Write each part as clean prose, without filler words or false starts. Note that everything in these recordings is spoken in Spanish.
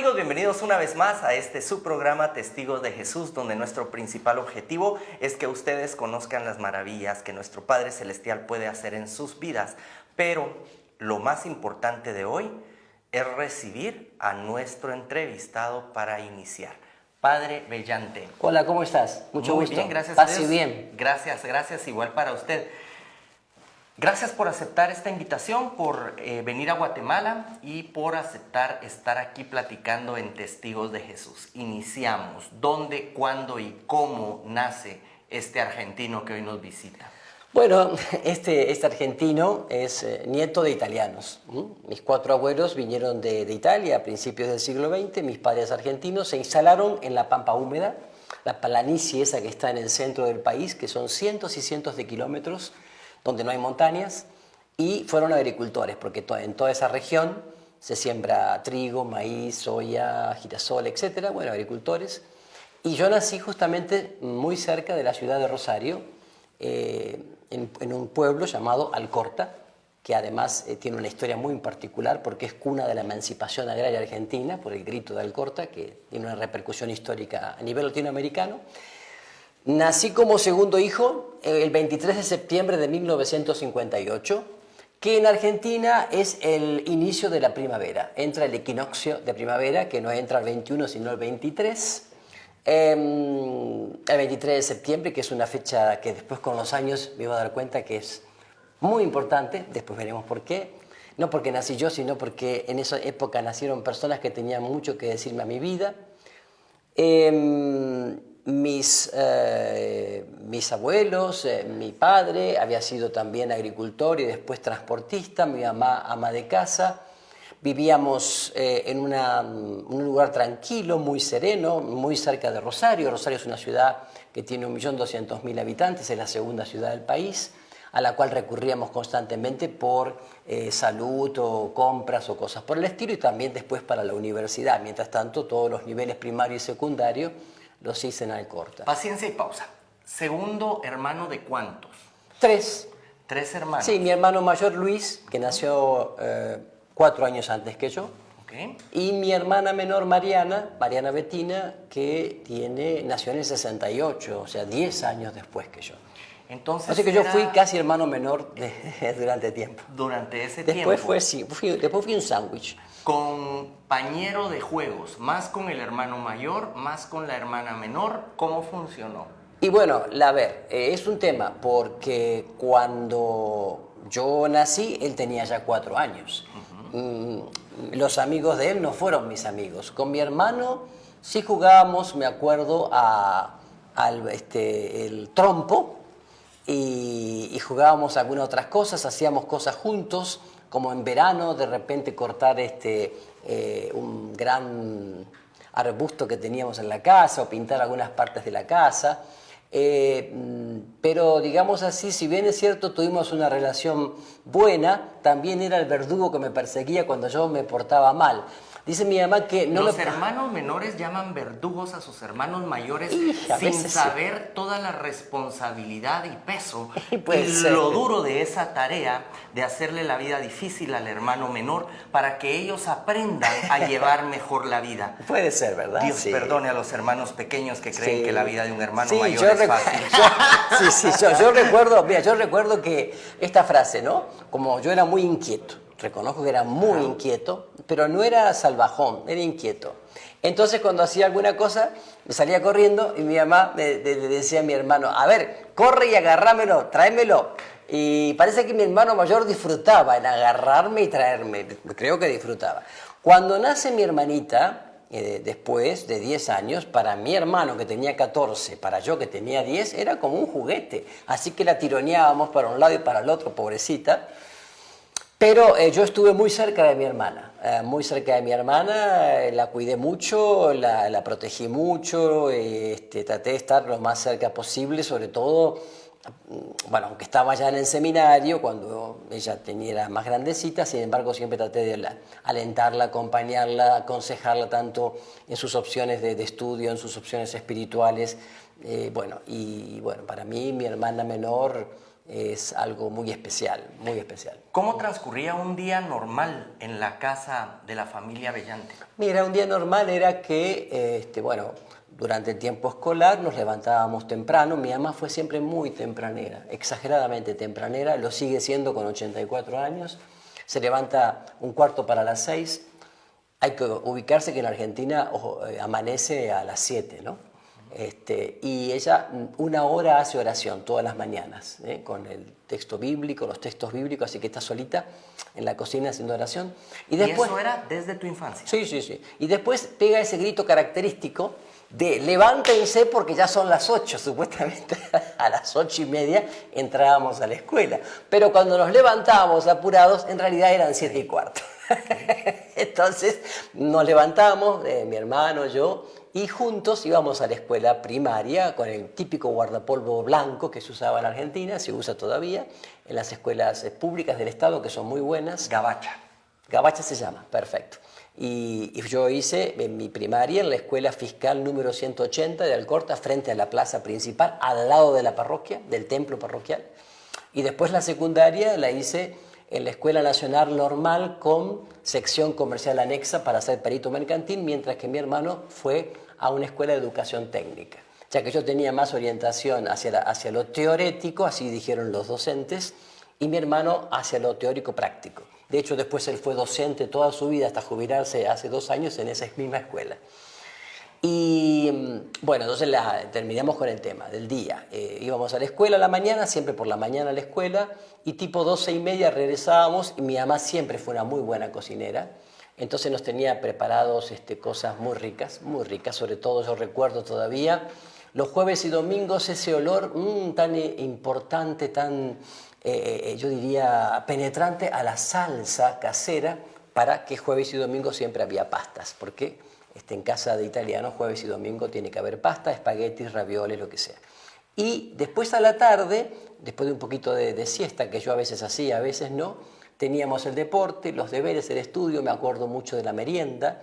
amigos? Bienvenidos una vez más a este su programa Testigos de Jesús, donde nuestro principal objetivo es que ustedes conozcan las maravillas que nuestro Padre Celestial puede hacer en sus vidas. Pero lo más importante de hoy es recibir a nuestro entrevistado para iniciar. Padre Bellante. Hola, ¿cómo estás? Mucho gusto. Muy bien, gracias Paz a Dios. y bien. Gracias, igual para usted. Gracias por aceptar esta invitación, por venir a Guatemala y por aceptar estar aquí platicando en Testigos de Jesús. Iniciamos. ¿Dónde, cuándo y cómo nace este argentino que hoy nos visita? Bueno, este argentino es nieto de italianos. Mis 4 abuelos vinieron de Italia a principios del siglo XX, mis padres argentinos se instalaron en la Pampa Húmeda, la planicie esa que está en el centro del país, que son cientos y cientos de kilómetros, donde no hay montañas, y fueron agricultores, porque en toda esa región se siembra trigo, maíz, soya, girasol, etc. Bueno, agricultores. Y yo nací justamente muy cerca de la ciudad de Rosario, en un pueblo llamado Alcorta, que además tiene una historia muy particular porque es cuna de la emancipación agraria argentina, por el grito de Alcorta, que tiene una repercusión histórica a nivel latinoamericano. Nací como segundo hijo el 23 de septiembre de 1958, que en Argentina es el inicio de la primavera. Entra el equinoccio de primavera, que no entra el 21 sino el 23. El 23 de septiembre, que es una fecha que después con los años me iba a dar cuenta que es muy importante, después veremos por qué. No porque nací yo, sino porque en esa época nacieron personas que tenían mucho que decirme a mi vida. Mis abuelos, mi padre había sido también agricultor y después transportista, mi mamá ama de casa. Vivíamos en un lugar tranquilo, muy sereno, muy cerca de Rosario. Rosario es una ciudad que tiene 1.200.000 habitantes, es la segunda ciudad del país, a la cual recurríamos constantemente por salud o compras o cosas por el estilo, y también después para la universidad. Mientras tanto, todos los niveles primario y secundario los hice en Alcorta. Paciencia y pausa. ¿Segundo hermano de cuántos? 3. 3 hermanos. Sí, mi hermano mayor Luis, que nació 4 años antes que yo. Okay. Y mi hermana menor Mariana Bettina, que nació en el 68, o sea, 10 años después que yo. Entonces así que yo fui casi hermano menor durante tiempo. Durante ese después tiempo. Después fui un sándwich. Compañero de juegos, más con el hermano mayor, más con la hermana menor, ¿cómo funcionó? Y bueno, es un tema, porque cuando yo nací, él tenía ya 4 años. Los amigos de él no fueron mis amigos. Con mi hermano sí jugábamos, me acuerdo, el trompo, y jugábamos algunas otras cosas, hacíamos cosas juntos, como en verano de repente cortar un gran arbusto que teníamos en la casa o pintar algunas partes de la casa. Pero digamos así, si bien es cierto tuvimos una relación buena, también era el verdugo que me perseguía cuando yo me portaba mal. Dice mi mamá que los hermanos menores llaman verdugos a sus hermanos mayores sin saber toda la responsabilidad y peso y lo duro de esa tarea de hacerle la vida difícil al hermano menor para que ellos aprendan a llevar mejor la vida. Puede ser, ¿verdad? Dios perdone a los hermanos pequeños que creen que la vida de un hermano mayor es fácil. Yo recuerdo que esta frase, ¿no? Como yo era muy inquieto. Reconozco que era muy inquieto, pero no era salvajón, era inquieto. Entonces, cuando hacía alguna cosa, me salía corriendo y mi mamá le decía a mi hermano, a ver, corre y agárramelo, tráemelo. Y parece que mi hermano mayor disfrutaba en agarrarme y traerme, creo que disfrutaba. Cuando nace mi hermanita, después de 10 años, para mi hermano que tenía 14, para yo que tenía 10, era como un juguete. Así que la tironeábamos para un lado y para el otro, pobrecita. Pero yo estuve muy cerca de mi hermana, la cuidé mucho, la protegí mucho, traté de estar lo más cerca posible, sobre todo, bueno, aunque estaba ya en el seminario, cuando ella era más grandecita, sin embargo siempre traté de alentarla, acompañarla, aconsejarla tanto en sus opciones de estudio, en sus opciones espirituales. Para mí mi hermana menor es algo muy especial, muy especial. ¿Cómo transcurría un día normal en la casa de la familia Bellante? Mira, un día normal era que, bueno, durante el tiempo escolar nos levantábamos temprano. Mi mamá fue siempre muy tempranera, exageradamente tempranera, lo sigue siendo con 84 años. Se levanta un cuarto para las 6. Hay que ubicarse que en Argentina amanece a las 7, ¿no? Y ella 1 hora hace oración todas las mañanas, con el texto bíblico, los textos bíblicos, así que está solita en la cocina haciendo oración. ¿Y eso era desde tu infancia? Sí, sí, sí. Y después pega ese grito característico de levántense porque ya son las 8, supuestamente a las 8:30 entrábamos a la escuela. Pero cuando nos levantábamos apurados, en realidad eran 7:15. Entonces nos levantamos, mi hermano, yo, y juntos íbamos a la escuela primaria con el típico guardapolvo blanco que se usaba en Argentina, se usa todavía, en las escuelas públicas del Estado, que son muy buenas. Gabacha. Gabacha se llama, perfecto. Y yo hice mi primaria en la escuela fiscal número 180 de Alcorta, frente a la plaza principal, al lado de la parroquia, del templo parroquial. Y después la secundaria la hice en la Escuela Nacional Normal con sección comercial anexa para ser perito mercantil, mientras que mi hermano fue a una escuela de educación técnica. Ya que yo tenía más orientación hacia lo teórico, así dijeron los docentes, y mi hermano hacia lo teórico práctico. De hecho, después él fue docente toda su vida hasta jubilarse hace 2 años en esa misma escuela. Y bueno, entonces terminamos con el tema del día. Íbamos a la escuela a la mañana, siempre por la mañana a la escuela, y tipo 12:30 regresábamos, y mi mamá siempre fue una muy buena cocinera, entonces nos tenía preparados cosas muy ricas, sobre todo yo recuerdo todavía los jueves y domingos ese olor tan importante, tan, yo diría, penetrante a la salsa casera, para que jueves y domingo siempre había pastas, porque en casa de italiano jueves y domingo tiene que haber pasta, espaguetis, ravioles, lo que sea. Y después a la tarde, después de un poquito de siesta, que yo a veces hacía, a veces no, teníamos el deporte, los deberes, el estudio. Me acuerdo mucho de la merienda,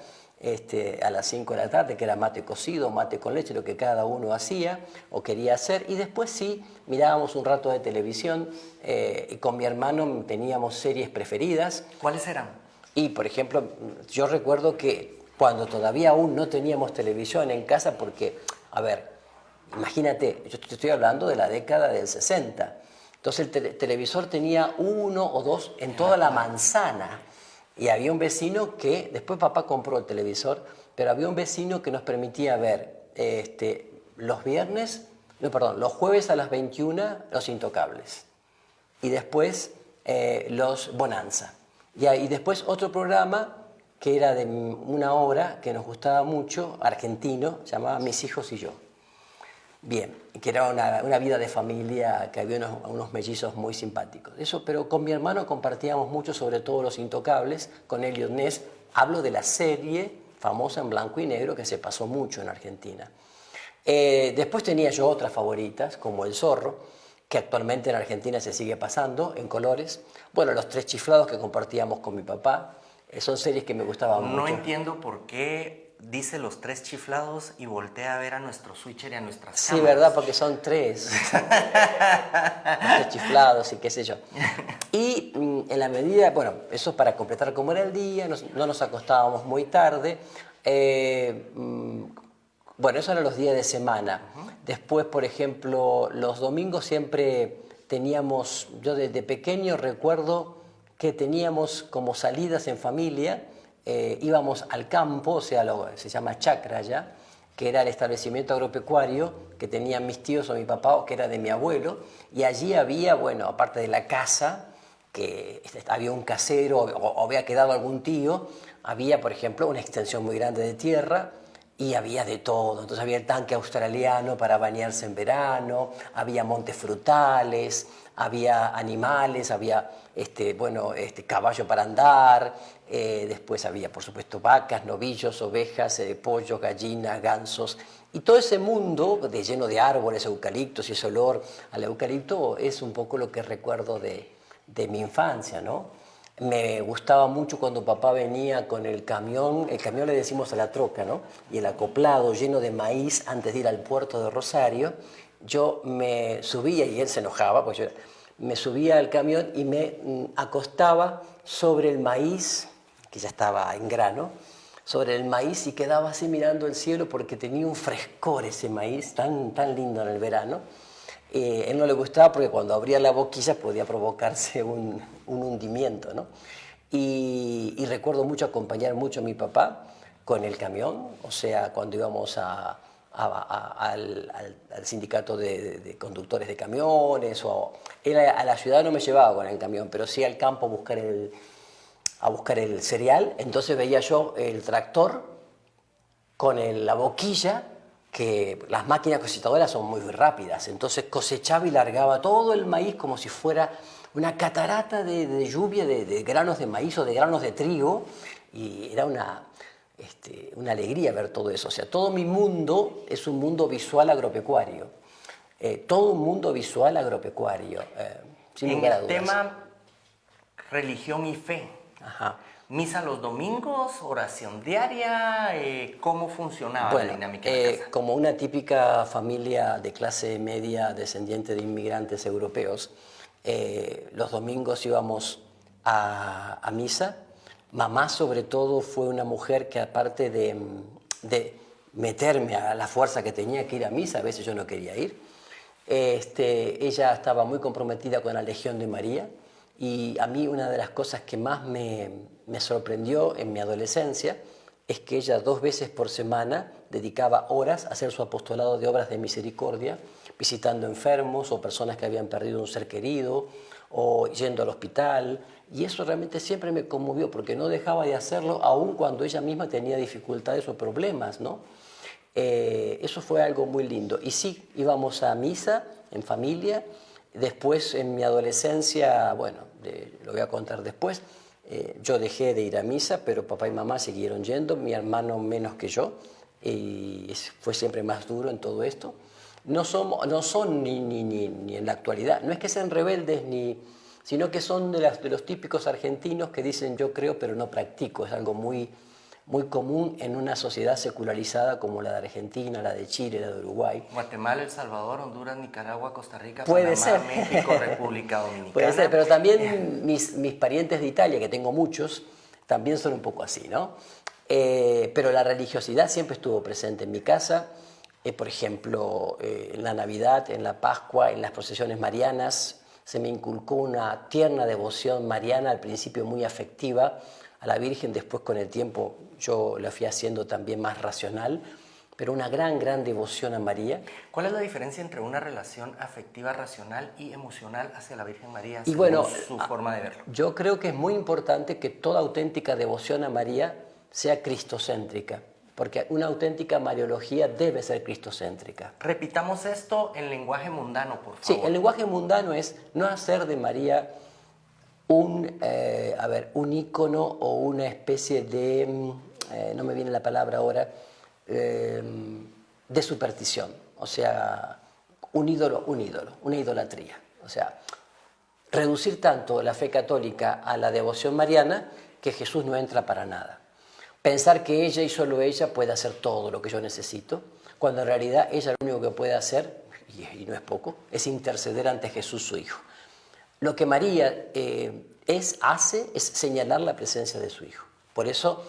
a las 5 de la tarde, que era mate cocido, mate con leche, lo que cada uno hacía o quería hacer. Y después sí, mirábamos un rato de televisión, y con mi hermano teníamos series preferidas. ¿Cuáles eran? Y, por ejemplo, yo recuerdo que cuando todavía aún no teníamos televisión en casa, porque, a ver, imagínate, yo te estoy hablando de la década del 60. Entonces el televisor tenía 1 o 2 en toda la manzana. Y había un vecino que, después papá compró el televisor, pero había un vecino que nos permitía ver los jueves a las 21, Los Intocables. Y después los Bonanza. Y después otro programa que era de 1 hora, que nos gustaba mucho, argentino, se llamaba Mis hijos y yo. Bien, que era una vida de familia, que había unos mellizos muy simpáticos. Eso, pero con mi hermano compartíamos mucho, sobre todo Los Intocables, con Elliot Ness. Hablo de la serie famosa en blanco y negro que se pasó mucho en Argentina. Después tenía yo otras favoritas, como El Zorro, que actualmente en Argentina se sigue pasando en colores. Bueno, Los Tres Chiflados, que compartíamos con mi papá. Son series que me gustaban mucho. No entiendo por qué dice Los Tres Chiflados y voltea a ver a nuestro switcher y a nuestras cámaras. Sí, ¿verdad? Porque son 3. Los Tres Chiflados y qué sé yo. Y en la medida, bueno, eso para completar cómo era el día, no nos acostábamos muy tarde. Bueno, eso eran los días de semana. Después, por ejemplo, los domingos siempre teníamos, yo desde pequeño recuerdo que teníamos como salidas en familia, íbamos al campo, o sea, se llama chacra ya, que era el establecimiento agropecuario que tenían mis tíos o mi papá, o que era de mi abuelo, y allí había, bueno, aparte de la casa, que había un casero o había quedado algún tío, había, por ejemplo, una extensión muy grande de tierra, y había de todo. Entonces había el tanque australiano para bañarse en verano, había montes frutales, había animales, había caballo para andar, después había, por supuesto, vacas, novillos, ovejas, pollos, gallinas, gansos. Y todo ese mundo lleno de árboles, eucaliptos, y ese olor al eucalipto es un poco lo que recuerdo de mi infancia, ¿no? Me gustaba mucho cuando papá venía con el camión le decimos a la troca, ¿no? Y el acoplado lleno de maíz antes de ir al puerto de Rosario. Yo me subía y él se enojaba, pues me subía al camión y me acostaba sobre el maíz, que ya estaba en grano, sobre el maíz y quedaba así mirando el cielo porque tenía un frescor ese maíz tan, tan lindo en el verano. Él no le gustaba porque cuando abría la boquilla podía provocarse un hundimiento, ¿no? Y recuerdo mucho acompañar mucho a mi papá con el camión, o sea, cuando íbamos al sindicato de conductores de camiones, o él a la ciudad no me llevaba con el camión, pero sí al campo a buscar el cereal. Entonces veía yo el tractor con la boquilla, que las máquinas cosechadoras son muy rápidas, entonces cosechaba y largaba todo el maíz como si fuera una catarata de lluvia de granos de maíz o de granos de trigo, y era una alegría ver todo eso. O sea, todo mi mundo es un mundo visual agropecuario, todo un mundo visual agropecuario, sin lugar a En el dudas. tema religión y fe, Ajá. misa los domingos, oración diaria, ¿cómo funcionaba la dinámica en la casa? Como una típica familia de clase media descendiente de inmigrantes europeos, los domingos íbamos a misa. Mamá, sobre todo, fue una mujer que, aparte de meterme a la fuerza que tenía que ir a misa, a veces yo no quería ir, ella estaba muy comprometida con la Legión de María, y a mí una de las cosas que más me sorprendió en mi adolescencia es que ella 2 veces por semana dedicaba horas a hacer su apostolado de obras de misericordia, visitando enfermos o personas que habían perdido un ser querido, o yendo al hospital, y eso realmente siempre me conmovió porque no dejaba de hacerlo aun cuando ella misma tenía dificultades o problemas, ¿no? Eso fue algo muy lindo. Y sí, íbamos a misa en familia. Después, en mi adolescencia, bueno, lo voy a contar después, yo dejé de ir a misa, pero papá y mamá siguieron yendo, mi hermano menos que yo, y fue siempre más duro en todo esto. No son ni en la actualidad, no es que sean rebeldes, sino que son de los típicos argentinos que dicen yo creo pero no practico. Es algo muy, muy común en una sociedad secularizada como la de Argentina, la de Chile, la de Uruguay. Guatemala, El Salvador, Honduras, Nicaragua, Costa Rica, Puede Panamá, ser. México, República Dominicana. Puede ser, pero también mis parientes de Italia, que tengo muchos, también son un poco así, ¿no? Pero la religiosidad siempre estuvo presente en mi casa. Por ejemplo, en la Navidad, en la Pascua, en las procesiones marianas, se me inculcó una tierna devoción mariana, al principio muy afectiva a la Virgen, después con el tiempo yo la fui haciendo también más racional, pero una gran, gran devoción a María. ¿Cuál es la diferencia entre una relación afectiva, racional y emocional hacia la Virgen María, Y según bueno, su forma de verlo? yo creo que es muy importante que toda auténtica devoción a María sea cristocéntrica, porque una auténtica mariología debe ser cristocéntrica. Repitamos esto en lenguaje mundano, por favor. Sí, el lenguaje mundano es no hacer de María un ícono o una especie de, no me viene la palabra ahora, de superstición, o sea, un ídolo, una idolatría. O sea, reducir tanto la fe católica a la devoción mariana que Jesús no entra para nada. Pensar que ella y solo ella puede hacer todo lo que yo necesito, cuando en realidad ella lo único que puede hacer, y no es poco, es interceder ante Jesús su Hijo. Lo que María hace es señalar la presencia de su Hijo. Por eso...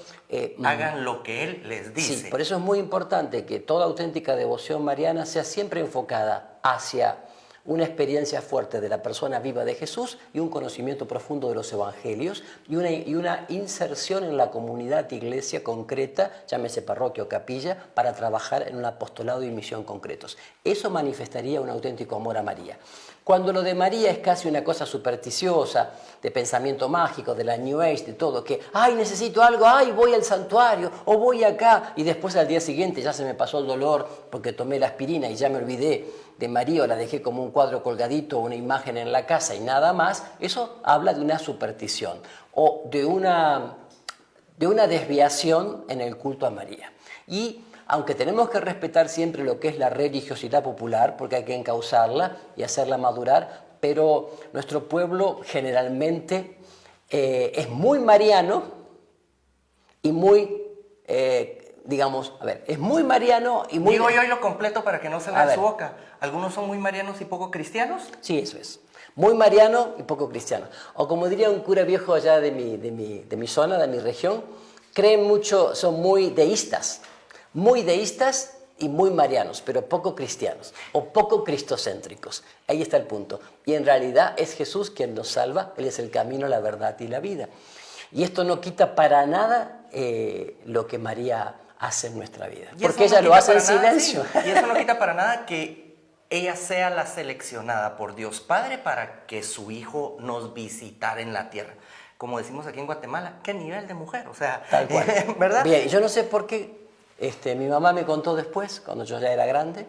hagan lo que Él les dice. Sí, por eso es muy importante que toda auténtica devoción mariana sea siempre enfocada hacia una experiencia fuerte de la persona viva de Jesús y un conocimiento profundo de los evangelios y una inserción en la comunidad iglesia concreta, llámese parroquia o capilla, para trabajar en un apostolado y misión concretos. Eso manifestaría un auténtico amor a María. Cuando lo de María es casi una cosa supersticiosa, de pensamiento mágico, de la New Age, de todo, que, ay, necesito algo, ay, voy al santuario, o voy acá, y después al día siguiente ya se me pasó el dolor porque tomé la aspirina y ya me olvidé de María o la dejé como un cuadro colgadito o una imagen en la casa y nada más, eso habla de una superstición o de una desviación en el culto a María. Y aunque tenemos que respetar siempre lo que es la religiosidad popular, porque hay que encauzarla y hacerla madurar, pero nuestro pueblo generalmente es muy mariano y muy, es muy mariano y muy... Digo yo y lo completo para que no se vea su boca. ¿Algunos son muy marianos y poco cristianos? Sí, eso es. Muy mariano y poco cristiano. O como diría un cura viejo allá de mi zona, de mi región, creen mucho, son muy deístas y muy marianos, pero poco cristianos o poco cristocéntricos. Ahí está el punto. Y en realidad es Jesús quien nos salva, Él es el camino, la verdad y la vida. Y esto no quita para nada lo que María hace en nuestra vida, porque ella lo hace en silencio. Sí. Y eso no quita para nada que ella sea la seleccionada por Dios Padre para que su hijo nos visitara en la tierra. Como decimos aquí en Guatemala, ¿qué nivel de mujer? O sea, tal cual. ¿Verdad? Bien, yo no sé por qué, mi mamá me contó después, cuando yo ya era grande,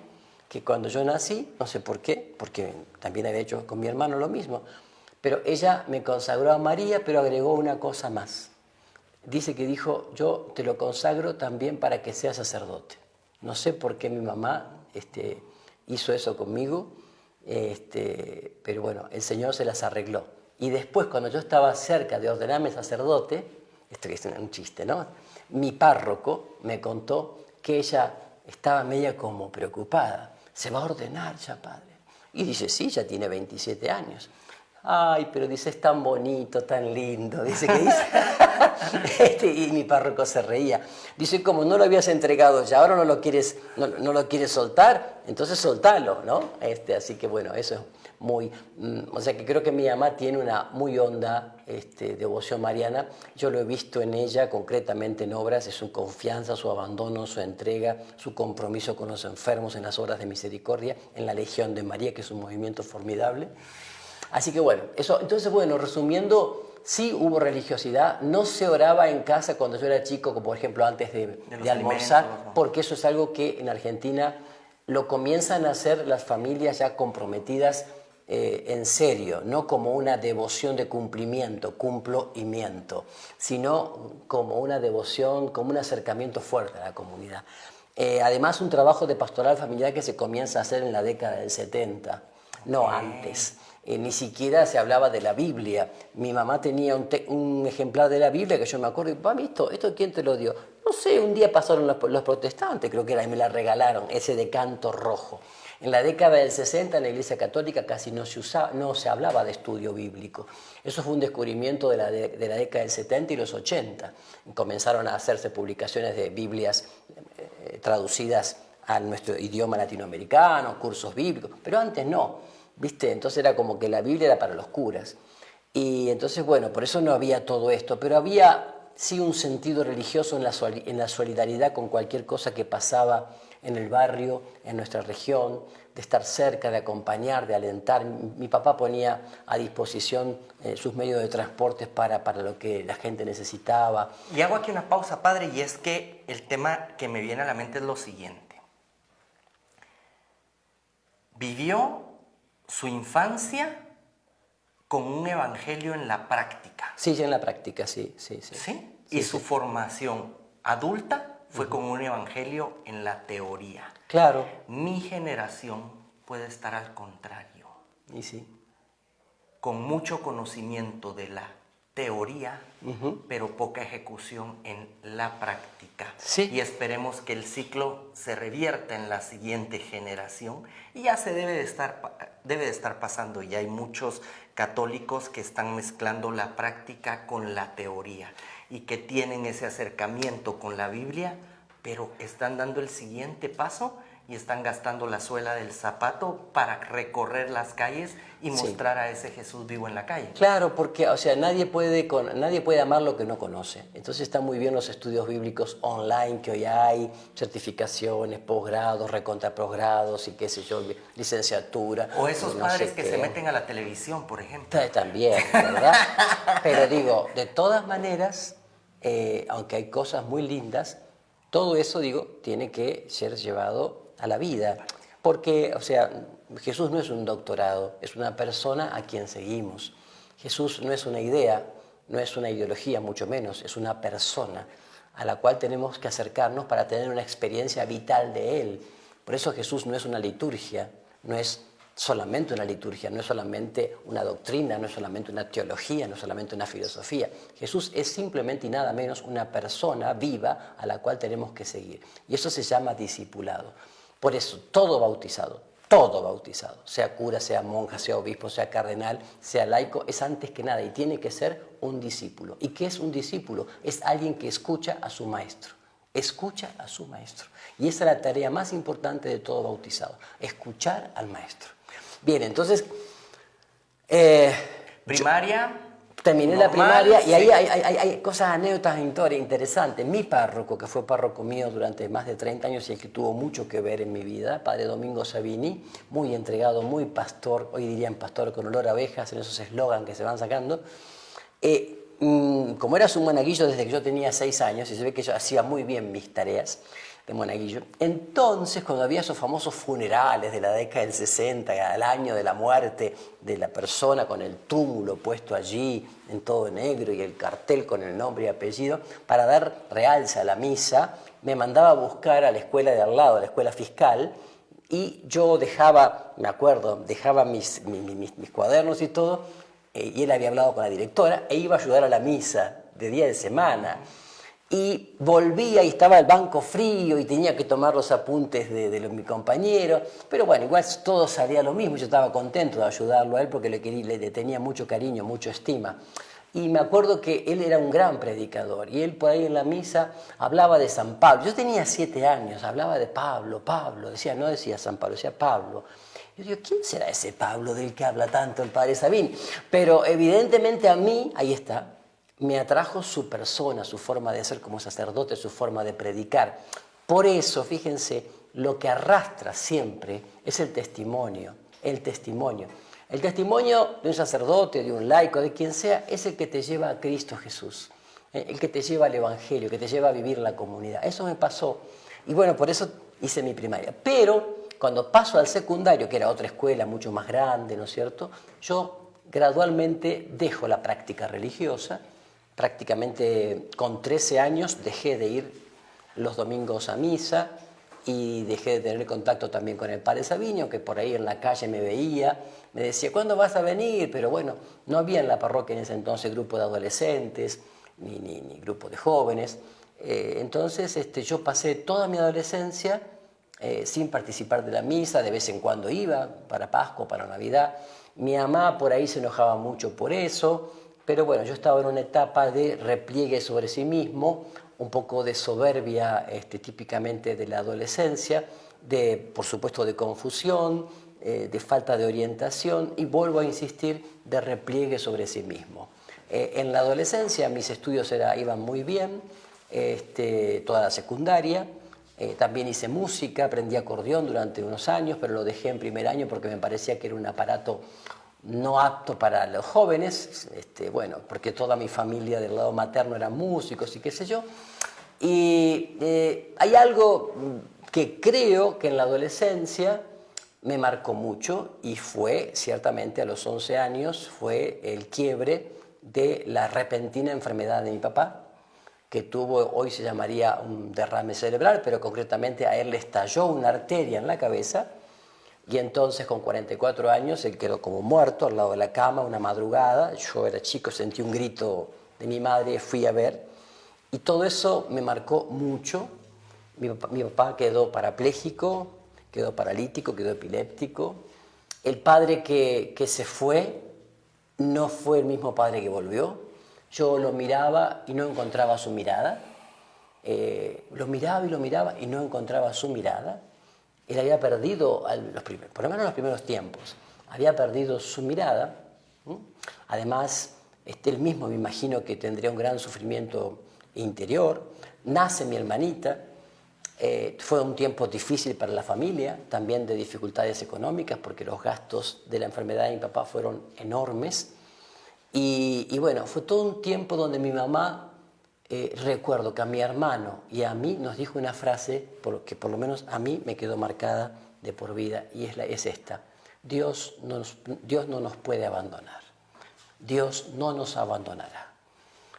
que cuando yo nací, no sé por qué, porque también había hecho con mi hermano lo mismo, pero ella me consagró a María, pero agregó una cosa más. Dice que dijo, yo te lo consagro también para que seas sacerdote. No sé por qué mi mamá hizo eso conmigo, pero bueno, el Señor se las arregló. Y después, cuando yo estaba cerca de ordenarme sacerdote, esto es un chiste, ¿no? Mi párroco me contó que ella estaba media como preocupada. ¿Se va a ordenar ya, padre? Y dice, sí, ya tiene 27 años. Ay, pero dice, es tan bonito, tan lindo. Dice que dice. Y mi párroco se reía. Dice, como no lo habías entregado ya, ahora no lo quieres soltar, entonces soltalo, ¿no? Así que bueno, eso es muy... o sea que creo que mi mamá tiene una muy honda devoción mariana. Yo lo he visto en ella, concretamente en obras, es su confianza, su abandono, su entrega, su compromiso con los enfermos en las obras de misericordia, en la Legión de María, que es un movimiento formidable. Así que bueno, eso, entonces bueno, resumiendo, sí hubo religiosidad, no se oraba en casa cuando yo era chico, como por ejemplo antes de almorzar, ¿no? Porque eso es algo que en Argentina lo comienzan a hacer las familias ya comprometidas en serio, no como una devoción de cumplimiento, cumplo y miento, sino como una devoción, como un acercamiento fuerte a la comunidad. Además, un trabajo de pastoral familiar que se comienza a hacer en la década del 70, no antes. Ni siquiera se hablaba de la Biblia. Mi mamá tenía un ejemplar de la Biblia que yo me acuerdo, y mami, ¿esto quién te lo dio? No sé, un día pasaron los protestantes, creo que era, y me la regalaron, ese de canto rojo. En la década del 60 en la Iglesia Católica casi no se hablaba de estudio bíblico. Eso fue un descubrimiento de la década del 70 y los 80. Comenzaron a hacerse publicaciones de Biblias traducidas a nuestro idioma latinoamericano, cursos bíblicos, pero antes no. ¿Viste? Entonces era como que la Biblia era para los curas. Y entonces, bueno, por eso no había todo esto, pero había sí un sentido religioso en la solidaridad con cualquier cosa que pasaba en el barrio, en nuestra región, de estar cerca, de acompañar, de alentar. Mi papá ponía a disposición sus medios de transporte para lo que la gente necesitaba. Y hago aquí una pausa, padre, y es que el tema que me viene a la mente es lo siguiente. Vivió su infancia con un evangelio en la práctica. Sí, en la práctica, sí. ¿Sí? Y su formación adulta fue con un evangelio en la teoría. Claro. Mi generación puede estar al contrario. Y sí. Con mucho conocimiento de la teoría, pero poca ejecución en la práctica. Sí. Y esperemos que el ciclo se revierta en la siguiente generación. Y ya se debe de estar pasando. Y hay muchos católicos que están mezclando la práctica con la teoría y que tienen ese acercamiento con la Biblia, pero están dando el siguiente paso y están gastando la suela del zapato para recorrer las calles y mostrar a ese Jesús vivo en la calle. Claro, porque o sea, nadie puede amar lo que no conoce. Entonces están muy bien los estudios bíblicos online que hoy hay, certificaciones, posgrados, recontraposgrados y qué sé yo, licenciatura. O esos padres que se meten a la televisión, por ejemplo. También, ¿verdad? Pero digo, de todas maneras, aunque hay cosas muy lindas, todo eso, digo, tiene que ser llevado a la vida, porque, o sea, Jesús no es un doctorado, es una persona a quien seguimos. Jesús no es una idea, no es una ideología, mucho menos, es una persona a la cual tenemos que acercarnos para tener una experiencia vital de Él. Por eso Jesús no es una liturgia, no es solamente una liturgia, no es solamente una doctrina, no es solamente una teología, no es solamente una filosofía. Jesús es simplemente y nada menos una persona viva a la cual tenemos que seguir. Y eso se llama discipulado. Por eso, todo bautizado, Todo bautizado, sea cura, sea monja, sea obispo, sea cardenal, sea laico, es antes que nada y tiene que ser un discípulo. ¿Y qué es un discípulo? Es alguien que escucha a su maestro. Escucha a su maestro. Y esa es la tarea más importante de todo bautizado, escuchar al maestro. Bien, entonces... primaria. Terminé normal, la primaria y sí. ahí hay cosas, anécdotas, historias interesantes. Mi párroco, que fue párroco mío durante más de 30 años y el que tuvo mucho que ver en mi vida, Padre Domingo Sabini, muy entregado, muy pastor, hoy dirían pastor con olor a abejas, en esos eslogans que se van sacando. Como era su monaguillo desde que yo tenía 6 años, y se ve que yo hacía muy bien mis tareas de monaguillo, entonces cuando había esos famosos funerales de la década del 60, al año de la muerte de la persona con el túmulo puesto allí en todo negro y el cartel con el nombre y apellido, para dar realce a la misa, me mandaba a buscar a la escuela de al lado, a la escuela fiscal, y yo dejaba, me acuerdo, dejaba mis cuadernos y todo, y él había hablado con la directora, e iba a ayudar a la misa de día de semana. Y volvía y estaba el banco frío y tenía que tomar los apuntes de mi compañero. Pero bueno, igual todo salía lo mismo. Yo estaba contento de ayudarlo a él porque le tenía mucho cariño, mucha estima. Y me acuerdo que él era un gran predicador y él por ahí en la misa hablaba de San Pablo. Yo tenía 7 años, hablaba de Pablo, decía, no decía San Pablo, decía Pablo. Yo digo, ¿quién será ese Pablo del que habla tanto el padre Sabín? Pero evidentemente a mí, ahí está, me atrajo su persona, su forma de ser como sacerdote, su forma de predicar. Por eso, fíjense, lo que arrastra siempre es el testimonio, el testimonio. El testimonio de un sacerdote, de un laico, de quien sea, es el que te lleva a Cristo Jesús, el que te lleva al Evangelio, que te lleva a vivir la comunidad. Eso me pasó. Y bueno, por eso hice mi primaria. Pero cuando paso al secundario, que era otra escuela mucho más grande, ¿no es cierto?, yo gradualmente dejo la práctica religiosa. Prácticamente con 13 años dejé de ir los domingos a misa y dejé de tener contacto también con el padre Sabino, que por ahí en la calle me veía, me decía, ¿cuándo vas a venir? Pero bueno, no había en la parroquia en ese entonces grupo de adolescentes, ni grupo de jóvenes. Entonces yo pasé toda mi adolescencia sin participar de la misa, de vez en cuando iba, para Pascua, para Navidad. Mi mamá por ahí se enojaba mucho por eso. Pero bueno, yo estaba en una etapa de repliegue sobre sí mismo, un poco de soberbia típicamente de la adolescencia, por supuesto de confusión, de falta de orientación y vuelvo a insistir, de repliegue sobre sí mismo. En la adolescencia mis estudios iban muy bien, toda la secundaria, también hice música, aprendí acordeón durante unos años, pero lo dejé en primer año porque me parecía que era un aparato no apto para los jóvenes, bueno, porque toda mi familia del lado materno eran músicos y qué sé yo. Y hay algo que creo que en la adolescencia me marcó mucho y fue, ciertamente a los 11 años, fue el quiebre de la repentina enfermedad de mi papá, que tuvo, hoy se llamaría un derrame cerebral, pero concretamente a él le estalló una arteria en la cabeza. Y entonces con 44 años él quedó como muerto al lado de la cama una madrugada. Yo era chico, sentí un grito de mi madre, fui a ver. Y todo eso me marcó mucho. Mi papá quedó parapléjico, quedó paralítico, quedó epiléptico. El padre que se fue no fue el mismo padre que volvió. Yo lo miraba y no encontraba su mirada. Lo miraba y no encontraba su mirada. Él había perdido, por lo menos en los primeros tiempos, había perdido su mirada. Además, él mismo me imagino que tendría un gran sufrimiento interior. Nace mi hermanita. Fue un tiempo difícil para la familia, también de dificultades económicas, porque los gastos de la enfermedad de mi papá fueron enormes. Y bueno, fue todo un tiempo donde mi mamá... recuerdo que a mi hermano y a mí nos dijo una frase que por lo menos a mí me quedó marcada de por vida y es esta: Dios no nos puede abandonar, Dios no nos abandonará.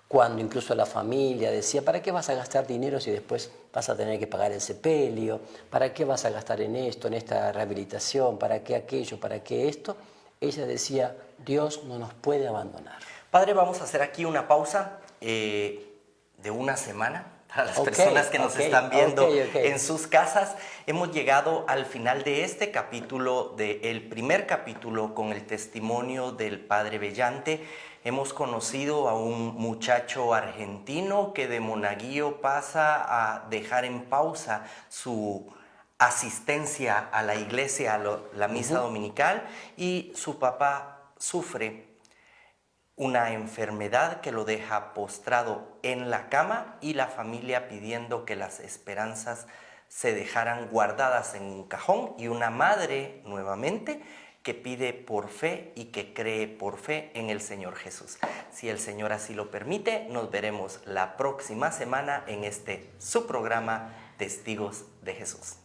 Cuando incluso la familia decía, ¿para qué vas a gastar dinero si después vas a tener que pagar el sepelio? ¿Para qué vas a gastar en esto, en esta rehabilitación? ¿Para qué aquello? ¿Para qué esto? Ella decía, Dios no nos puede abandonar. Padre, vamos a hacer aquí una pausa de una semana. para las Ok, personas que nos ok, están viendo ok. en sus casas. Hemos llegado al final de este capítulo, del primer capítulo, con el testimonio del padre Bellante. Hemos conocido a un muchacho argentino que de monaguillo pasa a dejar en pausa su asistencia a la iglesia, a la misa dominical, y su papá sufre una enfermedad que lo deja postrado en la cama, y la familia pidiendo que las esperanzas se dejaran guardadas en un cajón, y una madre nuevamente que pide por fe y que cree por fe en el Señor Jesús. Si el Señor así lo permite, nos veremos la próxima semana en este su programa Testigos de Jesús.